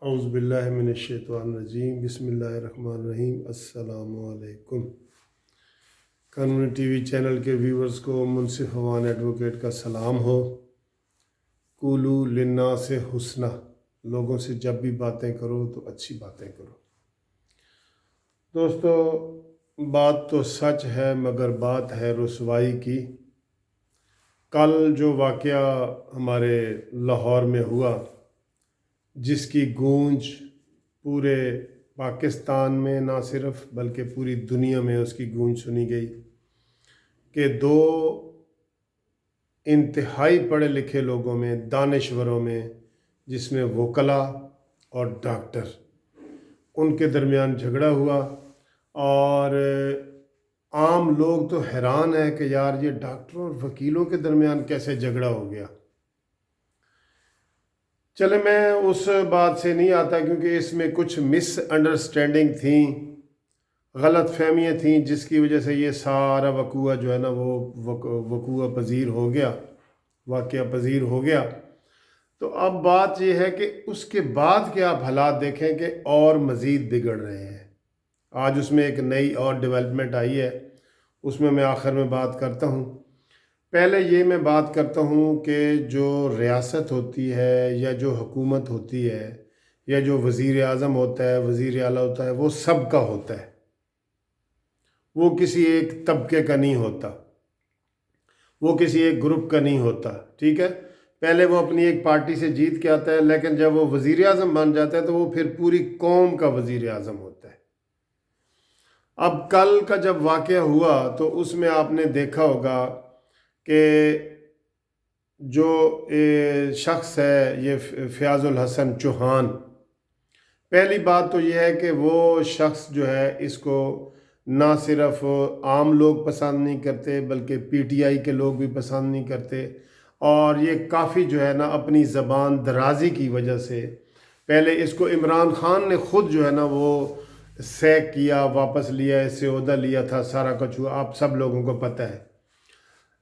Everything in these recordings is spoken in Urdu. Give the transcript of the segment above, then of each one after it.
اعوذ باللہ من الشیطان الرجیم، بسم اللہ الرحمن الرحیم۔ السلام علیکم۔ قانونی ٹی وی چینل کے ویورز کو منصف ہوان ایڈوکیٹ کا سلام ہو۔ قولوا للناس حسنا، لوگوں سے جب بھی باتیں کرو تو اچھی باتیں کرو۔ دوستو، بات تو سچ ہے مگر بات ہے رسوائی کی۔ کل جو واقعہ ہمارے لاہور میں ہوا، جس کی گونج پورے پاکستان میں نہ صرف بلکہ پوری دنیا میں اس کی گونج سنی گئی کہ دو انتہائی پڑھے لکھے لوگوں میں، دانشوروں میں، جس میں وکلاء اور ڈاکٹر، ان کے درمیان جھگڑا ہوا۔ اور عام لوگ تو حیران ہے کہ یار یہ ڈاکٹروں اور وکیلوں کے درمیان کیسے جھگڑا ہو گیا۔ چلے میں اس بات سے نہیں آتا کیونکہ اس میں کچھ مس انڈرسٹینڈنگ تھیں، غلط فہمیاں تھیں، جس کی وجہ سے یہ سارا وقوع جو ہے نا وہ وقوع پذیر ہو گیا، واقعہ پذیر ہو گیا۔ تو اب بات یہ ہے کہ اس کے بعد کے آپ حالات دیکھیں کہ اور مزید بگڑ رہے ہیں۔ آج اس میں ایک نئی اور ڈیولپمنٹ آئی ہے، اس میں آخر میں بات کرتا ہوں۔ پہلے یہ میں بات کرتا ہوں کہ جو ریاست ہوتی ہے یا جو حکومت ہوتی ہے یا جو وزیر اعظم ہوتا ہے، وزیر اعلیٰ ہوتا ہے، وہ سب کا ہوتا ہے، وہ کسی ایک طبقے کا نہیں ہوتا، وہ کسی ایک گروپ کا نہیں ہوتا، ٹھیک ہے۔ پہلے وہ اپنی ایک پارٹی سے جیت کے آتا ہے، لیکن جب وہ وزیر اعظم بن جاتا ہے تو وہ پھر پوری قوم کا وزیر اعظم ہوتا ہے۔ اب کل کا جب واقعہ ہوا تو اس میں آپ نے دیکھا ہوگا کہ جو شخص ہے یہ فیاض الحسن چوہان، پہلی بات تو یہ ہے کہ وہ شخص جو ہے اس کو نہ صرف عام لوگ پسند نہیں کرتے بلکہ پی ٹی آئی کے لوگ بھی پسند نہیں کرتے، اور یہ کافی جو ہے نا اپنی زبان درازی کی وجہ سے پہلے اس کو عمران خان نے خود جو ہے نا وہ سیک کیا، واپس لیا، اس سے عہدہ لیا تھا، سارا کچھ ہوا، آپ سب لوگوں کو پتہ ہے،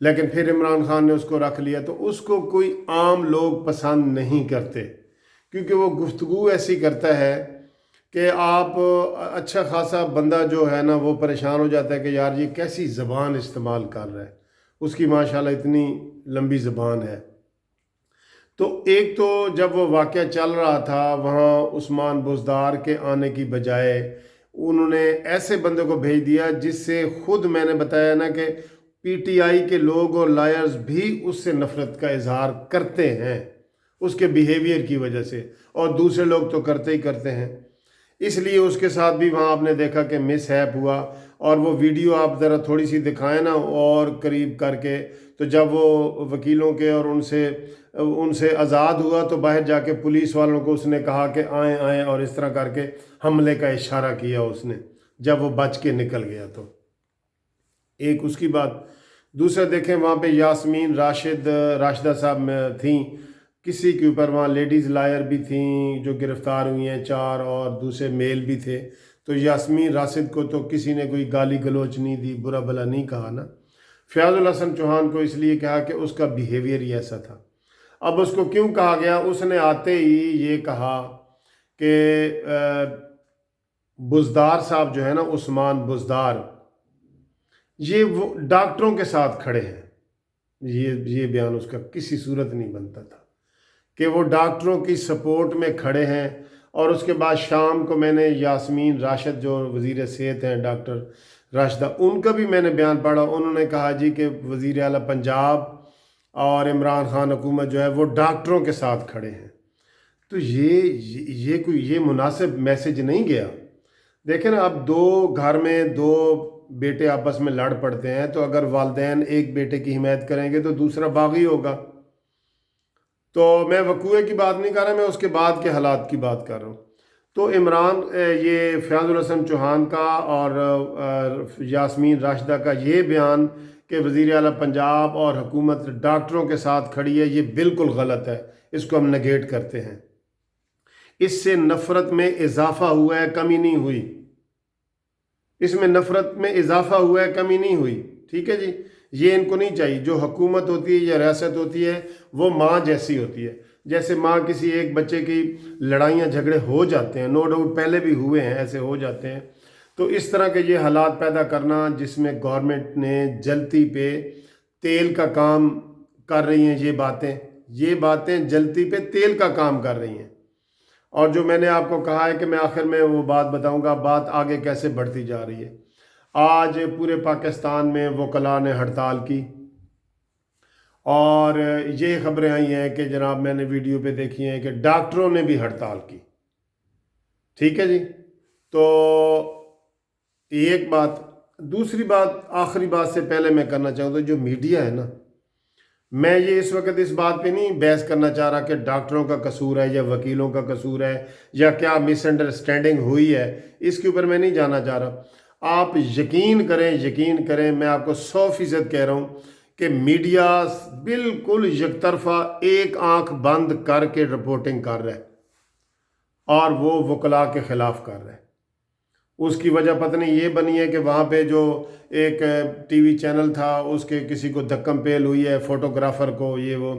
لیکن پھر عمران خان نے اس کو رکھ لیا۔ تو اس کو کوئی عام لوگ پسند نہیں کرتے کیونکہ وہ گفتگو ایسی کرتا ہے کہ آپ اچھا خاصا بندہ جو ہے نا وہ پریشان ہو جاتا ہے کہ یار یہ کیسی زبان استعمال کر رہا ہے، اس کی ماشاءاللہ اتنی لمبی زبان ہے۔ تو ایک تو جب وہ واقعہ چل رہا تھا وہاں عثمان بزدار کے آنے کی بجائے انہوں نے ایسے بندے کو بھیج دیا جس سے خود میں نے بتایا نا کہ پی ٹی آئی کے لوگ اور لائرز بھی اس سے نفرت کا اظہار کرتے ہیں اس کے بیہیویئر کی وجہ سے، اور دوسرے لوگ تو کرتے ہی کرتے ہیں۔ اس لیے اس کے ساتھ بھی وہاں آپ نے دیکھا کہ مس ہیپ ہوا، اور وہ ویڈیو آپ ذرا تھوڑی سی دکھائیں نا اور قریب کر کے، تو جب وہ وکیلوں کے اور ان سے آزاد ہوا تو باہر جا کے پولیس والوں کو اس نے کہا کہ آئیں آئیں، اور اس طرح کر کے حملے کا اشارہ کیا اس نے، جب وہ بچ کے نکل گیا۔ تو ایک اس کی بات۔ دوسرا دیکھیں وہاں پہ یاسمین راشدہ صاحب تھیں، کسی کے اوپر وہاں لیڈیز لائر بھی تھیں جو گرفتار ہوئی ہیں 4، اور دوسرے میل بھی تھے۔ تو یاسمین راشد کو تو کسی نے کوئی گالی گلوچ نہیں دی، برا بھلا نہیں کہا نا۔ فیاض الحسن چوہان کو اس لیے کہا کہ اس کا بیہیویئر ہی ایسا تھا۔ اب اس کو کیوں کہا گیا؟ اس نے آتے ہی یہ کہا کہ بزدار صاحب جو ہے نا، عثمان بزدار، یہ وہ ڈاکٹروں کے ساتھ کھڑے ہیں۔ یہ بیان اس کا کسی صورت نہیں بنتا تھا کہ وہ ڈاکٹروں کی سپورٹ میں کھڑے ہیں۔ اور اس کے بعد شام کو میں نے یاسمین راشد جو وزیر صحت ہیں، ڈاکٹر راشدہ، ان کا بھی میں نے بیان پڑھا۔ انہوں نے کہا جی کہ وزیر اعلیٰ پنجاب اور عمران خان حکومت جو ہے وہ ڈاکٹروں کے ساتھ کھڑے ہیں۔ تو یہ مناسب میسج نہیں گیا۔ دیکھیں نا، اب دو گھر میں دو بیٹے آپس میں لڑ پڑتے ہیں، تو اگر والدین ایک بیٹے کی حمایت کریں گے تو دوسرا باغی ہوگا۔ تو میں وقوعے کی بات نہیں کر رہا، میں اس کے بعد کے حالات کی بات کر رہا ہوں۔ تو یہ فیاض الحسن چوہان کا اور یاسمین راشدہ کا یہ بیان کہ وزیر اعلیٰ پنجاب اور حکومت ڈاکٹروں کے ساتھ کھڑی ہے، یہ بالکل غلط ہے، اس کو ہم نگیٹ کرتے ہیں۔ اس سے نفرت میں اضافہ ہوا ہے، کمی نہیں ہوئی۔ اس میں نفرت میں اضافہ ہوا ہے، کمی نہیں ہوئی، ٹھیک ہے جی۔ یہ ان کو نہیں چاہیے. جو حکومت ہوتی ہے یا ریاست ہوتی ہے وہ ماں جیسی ہوتی ہے. جیسے ماں کسی ایک بچے کی لڑائیاں جھگڑے ہو جاتے ہیں، نو ڈاؤٹ پہلے بھی ہوئے ہیں، ایسے ہو جاتے ہیں، تو اس طرح کے یہ حالات پیدا کرنا جس میں گورنمنٹ نے جلتی پہ تیل کا کام کر رہی ہیں. یہ باتیں جلتی پہ تیل کا کام کر رہی ہیں. اور جو میں نے آپ کو کہا ہے کہ میں آخر میں وہ بات بتاؤں گا، بات آگے کیسے بڑھتی جا رہی ہے. آج پورے پاکستان میں وکلاء نے ہڑتال کی، اور یہ خبریں آئی ہیں کہ جناب میں نے ویڈیو پہ دیکھی ہیں کہ ڈاکٹروں نے بھی ہڑتال کی. ٹھیک ہے جی. تو ایک بات. دوسری بات، آخری بات سے پہلے میں کرنا چاہوں تو جو میڈیا ہے نا، میں یہ اس وقت اس بات پہ نہیں بحث کرنا چاہ رہا کہ ڈاکٹروں کا قصور ہے یا وکیلوں کا قصور ہے یا کیا مس انڈرسٹینڈنگ ہوئی ہے، اس کے اوپر میں نہیں جانا چاہ رہا. آپ یقین کریں، میں آپ کو 100% کہہ رہا ہوں کہ میڈیا بالکل یک طرفہ ایک آنکھ بند کر کے رپورٹنگ کر رہا ہے اور وہ وکلاء کے خلاف کر رہا ہے. اس کی وجہ پتہ نہیں یہ بنی ہے کہ وہاں پہ جو ایک ٹی وی چینل تھا اس کے کسی کو دھکم پیل ہوئی ہے، فوٹوگرافر کو، یہ وہ،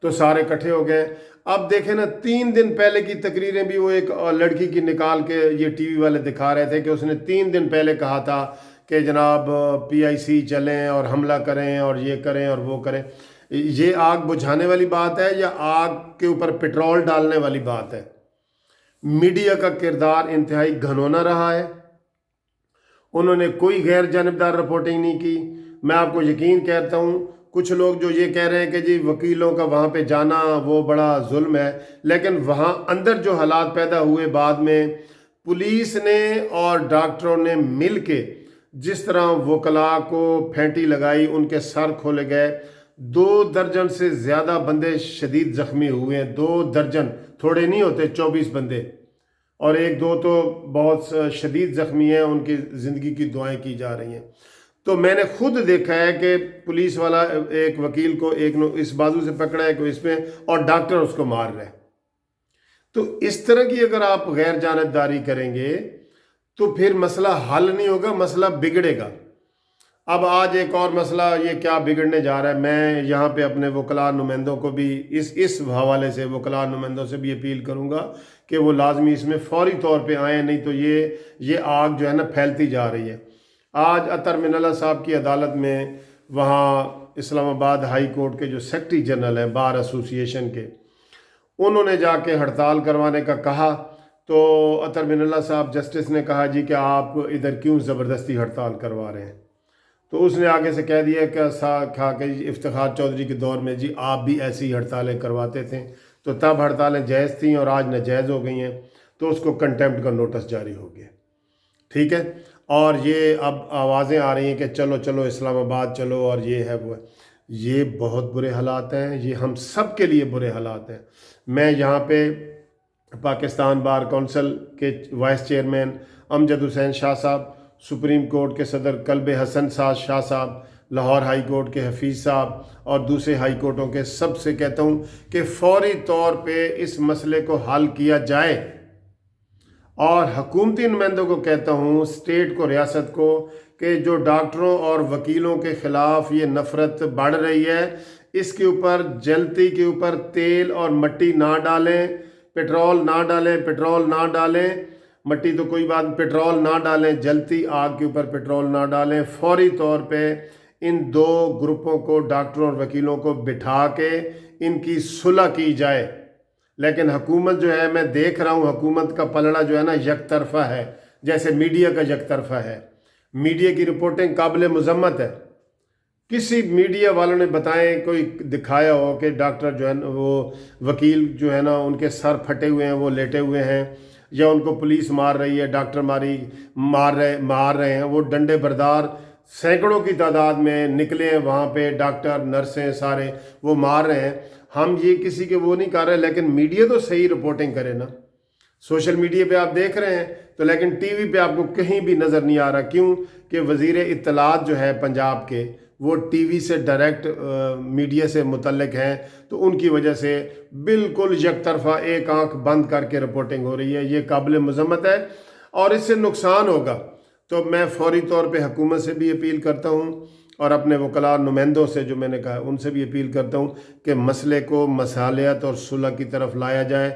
تو سارے اکٹھے ہو گئے. اب دیکھیں نا، 3 دن پہلے کی تقریریں بھی وہ ایک لڑکی کی نکال کے یہ ٹی وی والے دکھا رہے تھے کہ اس نے 3 دن پہلے کہا تھا کہ جناب PIC چلیں اور حملہ کریں اور یہ کریں اور وہ کریں. یہ آگ بجھانے والی بات ہے یا آگ کے اوپر پٹرول ڈالنے والی بات ہے؟ میڈیا کا کردار انتہائی گھنونا رہا ہے. انہوں نے کوئی غیر جانبدار رپورٹنگ نہیں کی. میں آپ کو یقین کہتا ہوں، کچھ لوگ جو یہ کہہ رہے ہیں کہ جی وکیلوں کا وہاں پہ جانا وہ بڑا ظلم ہے، لیکن وہاں اندر جو حالات پیدا ہوئے بعد میں، پولیس نے اور ڈاکٹروں نے مل کے جس طرح وکلاء کو پھینٹی لگائی، ان کے سر کھولے گئے. 2 درجن سے زیادہ بندے شدید زخمی ہوئے ہیں. 2 درجن تھوڑے نہیں ہوتے، 24 بندے، اور 1-2 تو بہت شدید زخمی ہیں، ان کی زندگی کی دعائیں کی جا رہی ہیں. تو میں نے خود دیکھا ہے کہ پولیس والا ایک وکیل کو ایک اس بازو سے پکڑا ہے، کوئی اس میں، اور ڈاکٹر اس کو مار رہے ہیں. تو اس طرح کی اگر آپ غیر جانبداری کریں گے تو پھر مسئلہ حل نہیں ہوگا، مسئلہ بگڑے گا. اب آج ایک اور مسئلہ یہ کیا بگڑنے جا رہا ہے. میں یہاں پہ اپنے وکلاء نمائندوں کو بھی اس حوالے سے وکلاء نمائندوں سے بھی اپیل کروں گا کہ وہ لازمی اس میں فوری طور پہ آئیں، نہیں تو یہ آگ جو ہے نا پھیلتی جا رہی ہے. آج اطہر من اللہ صاحب کی عدالت میں، وہاں اسلام آباد ہائی کورٹ کے جو سیکرٹری جنرل ہیں بار ایسوسی ایشن کے، انہوں نے جا کے ہڑتال کروانے کا کہا. تو اطہر من اللہ صاحب جسٹس نے کہا جی کہ آپ ادھر کیوں زبردستی ہڑتال کروا رہے ہیں. تو اس نے آگے سے کہہ دیا کہ کہا کہ افتخار چودھری کے دور میں جی آپ بھی ایسی ہڑتالیں کرواتے تھے، تو تب ہڑتالیں جائز تھیں اور آج ناجائز ہو گئی ہیں، تو اس کو کنٹیمپٹ کا نوٹس جاری ہو گیا. ٹھیک ہے. اور یہ اب آوازیں آ رہی ہیں کہ چلو اسلام آباد چلو اور یہ ہے وہ ہے. یہ بہت برے حالات ہیں، یہ ہم سب کے لیے برے حالات ہیں. میں یہاں پہ پاکستان بار کونسل کے وائس چیئرمین امجد حسین شاہ صاحب، سپریم کورٹ کے صدر کلب حسن ساز شاہ صاحب، لاہور ہائی کورٹ کے حفیظ صاحب اور دوسرے ہائی کورٹوں کے سب سے کہتا ہوں کہ فوری طور پہ اس مسئلے کو حل کیا جائے. اور حکومتی نمائندوں کو کہتا ہوں، اسٹیٹ کو، ریاست کو، کہ جو ڈاکٹروں اور وکیلوں کے خلاف یہ نفرت بڑھ رہی ہے، اس کے اوپر جلتی کے اوپر تیل اور مٹی نہ ڈالیں، پٹرول نہ ڈالیں. مٹی تو کوئی بات، پٹرول نہ ڈالیں، جلتی آگ کے اوپر پٹرول نہ ڈالیں. فوری طور پہ ان 2 گروپوں کو، ڈاکٹروں اور وکیلوں کو بٹھا کے ان کی صلح کی جائے. لیکن حکومت جو ہے، میں دیکھ رہا ہوں حکومت کا پلڑا جو ہے نا یک طرفہ ہے، جیسے میڈیا کا یک طرفہ ہے. میڈیا کی رپورٹنگ قابل مذمت ہے. کسی میڈیا والوں نے بتائیں، کوئی دکھایا ہو کہ ڈاکٹر جو ہے نا، وہ وکیل جو ہے نا، ان کے سر پھٹے ہوئے ہیں، وہ لیٹے ہوئے ہیں، یا ان کو پولیس مار رہی ہے، ڈاکٹر مار رہے ہیں. وہ ڈنڈے بردار سینکڑوں کی تعداد میں نکلے ہیں وہاں پہ، ڈاکٹر، نرسیں، سارے وہ مار رہے ہیں. ہم یہ کسی کے وہ نہیں کر رہے، لیکن میڈیا تو صحیح رپورٹنگ کرے نا. سوشل میڈیا پہ آپ دیکھ رہے ہیں تو، لیکن ٹی وی پہ آپ کو کہیں بھی نظر نہیں آ رہا. کیوں کہ وزیر اطلاعات جو ہے پنجاب کے، وہ ٹی وی سے ڈائریکٹ میڈیا سے متعلق ہیں، تو ان کی وجہ سے بالکل یک طرفہ ایک آنکھ بند کر کے رپورٹنگ ہو رہی ہے. یہ قابل مذمت ہے اور اس سے نقصان ہوگا. تو میں فوری طور پہ حکومت سے بھی اپیل کرتا ہوں اور اپنے وکلاء نمائندوں سے جو میں نے کہا ان سے بھی اپیل کرتا ہوں کہ مسئلے کو مصالحت اور صلح کی طرف لایا جائے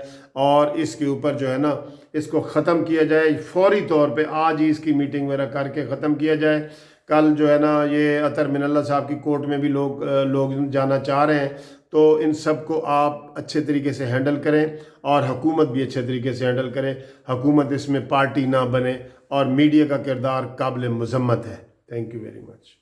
اور اس کے اوپر جو ہے نا اس کو ختم کیا جائے فوری طور پہ، آج ہی اس کی میٹنگ وغیرہ کر کے ختم کیا جائے۔ کل جو ہے نا یہ عطر من اللہ صاحب کی کورٹ میں بھی لوگ جانا چاہ رہے ہیں، تو ان سب کو آپ اچھے طریقے سے ہینڈل کریں اور حکومت بھی اچھے طریقے سے ہینڈل کرے، حکومت اس میں پارٹی نہ بنے، اور میڈیا کا کردار قابل مذمت ہے۔ Thank you very much.